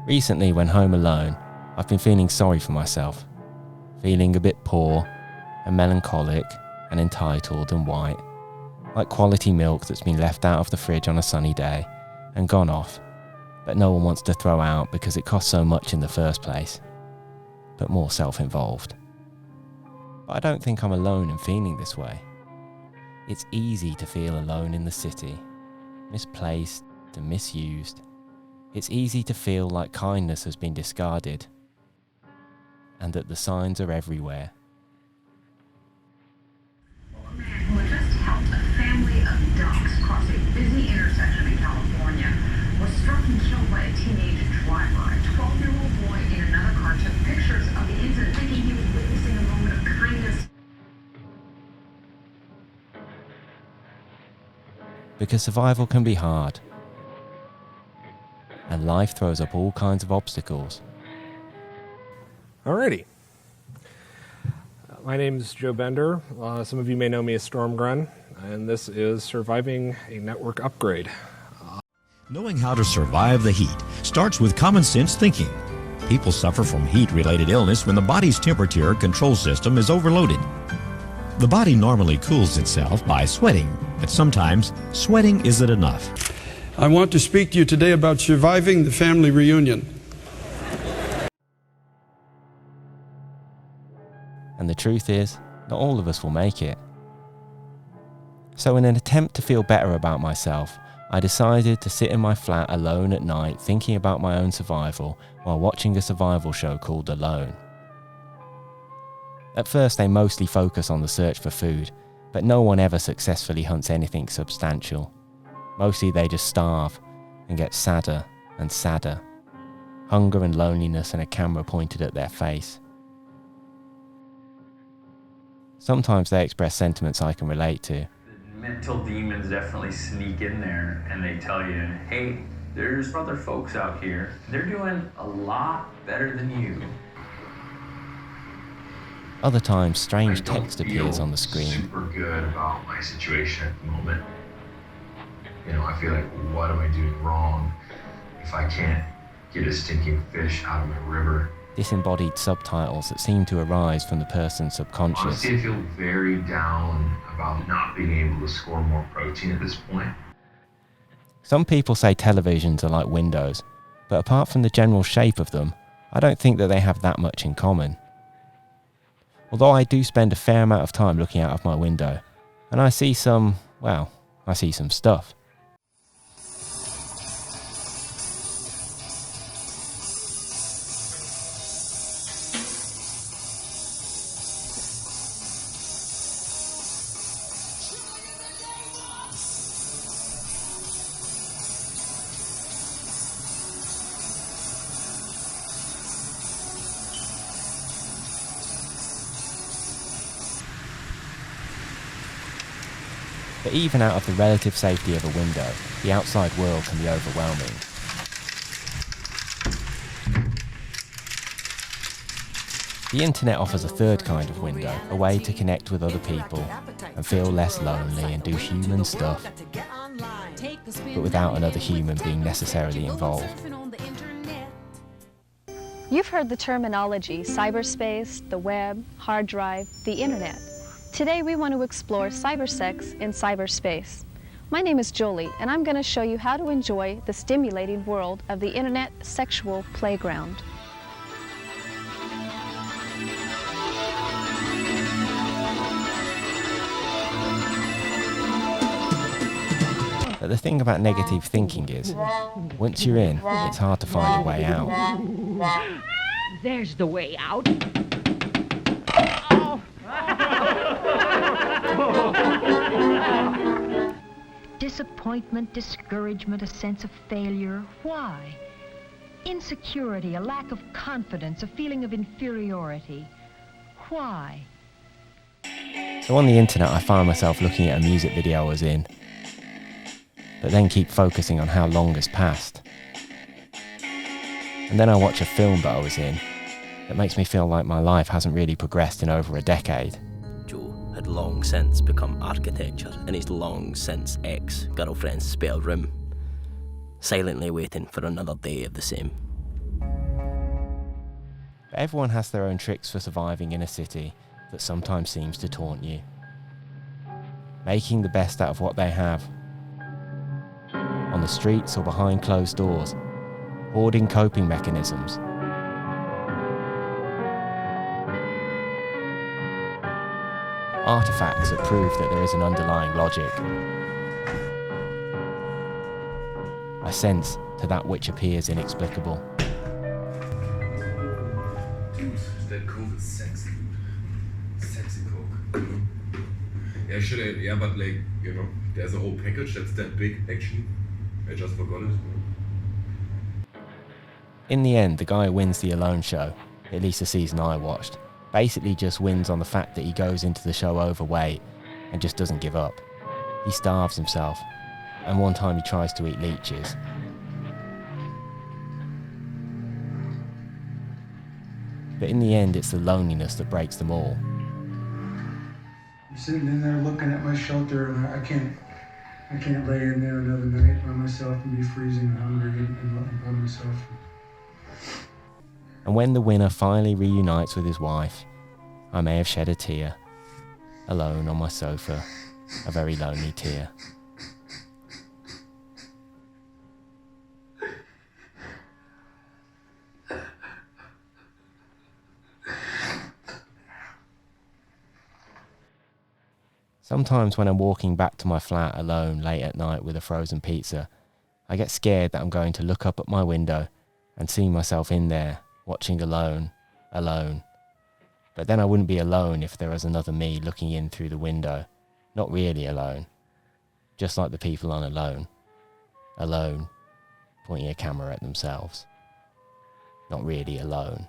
Recently, when home alone, I've been feeling sorry for myself, feeling a bit poor and melancholic and entitled and white, like quality milk that's been left out of the fridge on a sunny day and gone off, but no one wants to throw out because it costs so much in the first place, but more self-involved. But I don't think I'm alone in feeling this way. It's easy to feel alone in the city, misplaced and misused. It's easy to feel like kindness has been discarded and that the signs are everywhere. A man who had just helped a family of ducks cross a busy intersection in California was struck and killed by a teenage driver. A 12-year-old boy in another car took pictures of the incident, thinking he was witnessing a moment of kindness. Because survival can be hard, and life throws up all kinds of obstacles. Alrighty. My name is Joe Bender. Some of you may know me as Stormgrun, and this is Surviving a Network Upgrade. Knowing how to survive the heat starts with common sense thinking. People suffer from heat-related illness when the body's temperature control system is overloaded. The body normally cools itself by sweating, but sometimes sweating isn't enough. I want to speak to you today about surviving the family reunion. And the truth is, not all of us will make it. So in an attempt to feel better about myself, I decided to sit in my flat alone at night thinking about my own survival while watching a survival show called Alone. At first they mostly focus on the search for food, but no one ever successfully hunts anything substantial. Mostly they just starve and get sadder and sadder. Hunger and loneliness and a camera pointed at their face. Sometimes they express sentiments I can relate to. Mental demons definitely sneak in there and they tell you, hey, there's other folks out here. They're doing a lot better than you. Other times, strange text appears on the screen. Super good about my situation at the moment. You know, I feel like, what am I doing wrong if I can't get a stinking fish out of my river? Disembodied subtitles that seem to arise from the person's subconscious. Honestly, I feel very down about not being able to score more protein at this point. Some people say televisions are like windows, but apart from the general shape of them, I don't think that they have that much in common. Although I do spend a fair amount of time looking out of my window, and I see some stuff. But even out of the relative safety of a window, the outside world can be overwhelming. The internet offers a third kind of window, a way to connect with other people and feel less lonely and do human stuff, but without another human being necessarily involved. You've heard the terminology cyberspace, the web, hard drive, the internet. Today we want to explore cybersex in cyberspace. My name is Jolie, and I'm going to show you how to enjoy the stimulating world of the internet sexual playground. But the thing about negative thinking is, once you're in, it's hard to find a way out. There's the way out. Disappointment, discouragement, a sense of failure. Why? Insecurity, a lack of confidence, a feeling of inferiority. Why? So on the internet I find myself looking at a music video I was in, but then keep focusing on how long has passed. And then I watch a film that I was in that makes me feel like my life hasn't really progressed in over a decade. Joe had long since become architecture in his long since ex-girlfriend's spare room, silently waiting for another day of the same. But everyone has their own tricks for surviving in a city that sometimes seems to taunt you. Making the best out of what they have. On the streets or behind closed doors. Hoarding coping mechanisms. Artifacts that prove that there is an underlying logic. A sense to that which appears inexplicable. Dude, that coke is sexy, dude. Sexy coke. Yeah, should I, yeah, but like, you know, there's a whole package that's that big, actually. I just forgot it. In the end, the guy who wins the Alone show, at least the season I watched, basically just wins on the fact that he goes into the show overweight and just doesn't give up. He starves himself, and one time he tries to eat leeches. But in the end, it's the loneliness that breaks them all. I'm sitting in there looking at my shelter, and I can't lay in there another night by myself and be freezing and hungry and by myself. And when the winner finally reunites with his wife, I may have shed a tear, alone on my sofa, a very lonely tear. Sometimes when I'm walking back to my flat alone late at night with a frozen pizza, I get scared that I'm going to look up at my window and see myself in there, watching alone. But then I wouldn't be alone if there was another me looking in through the window. Not really alone. Just like the people on Alone. Alone, pointing a camera at themselves. Not really alone.